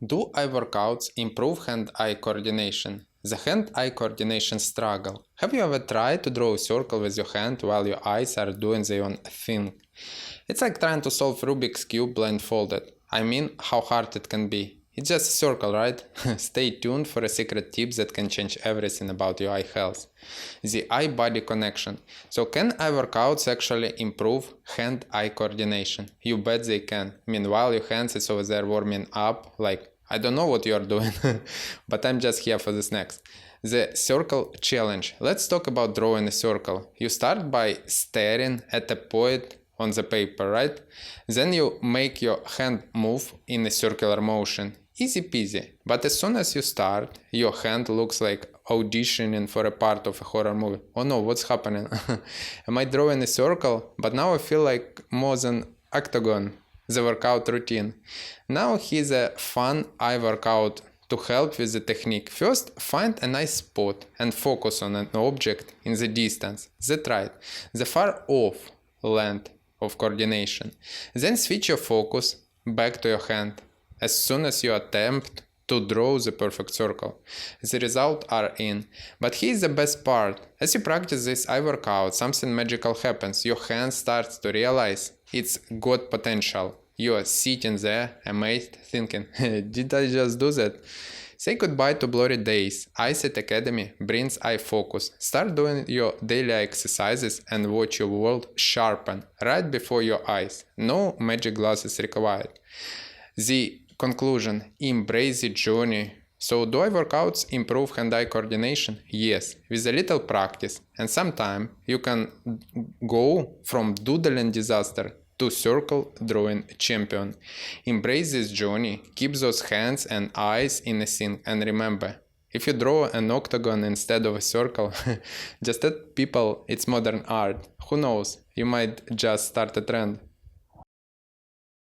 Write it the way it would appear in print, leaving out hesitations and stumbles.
Do eye workouts improve hand-eye coordination? The hand-eye coordination struggle. Have you ever tried to draw a circle with your hand while your eyes are doing their own thing? It's like trying to solve Rubik's Cube blindfolded. I mean, how hard it can be. It's just a circle, right? Stay tuned for a secret tip that can change everything about your eye health. The eye-body connection. So can eye workouts actually improve hand-eye coordination? You bet they can. Meanwhile, your hands is over there warming up like, I don't know what you're doing, but I'm just here for the snacks. The circle challenge. Let's talk about drawing a circle. You start by staring at a point on the paper, right? Then you make your hand move in a circular motion. Easy peasy. But as soon as you start, your hand looks like auditioning for a part of a horror movie. Oh no, what's happening? Am I drawing a circle? But now I feel like more than octagon. The workout routine. Now here's a fun eye workout to help with the technique. First, find a nice spot and focus on an object in the distance. That's right, the far off land of coordination. Then switch your focus back to your hand as soon as you attempt to draw the perfect circle. The results are in. But here's the best part. As you practice this eye workout, something magical happens. Your hand starts to realize it's got potential. You are sitting there, amazed, thinking, did I just do that? Say goodbye to blurry days. Eyesight Academy brings eye focus. Start doing your daily exercises and watch your world sharpen right before your eyes. No magic glasses required. The conclusion: embrace the journey. So do eye workouts improve hand-eye coordination? Yes, with a little practice, and sometime you can go from doodling disaster to circle drawing champion. Embrace this journey, keep those hands and eyes in a sync, and remember, if you draw an octagon instead of a circle, just tell people it's modern art. Who knows, you might just start a trend.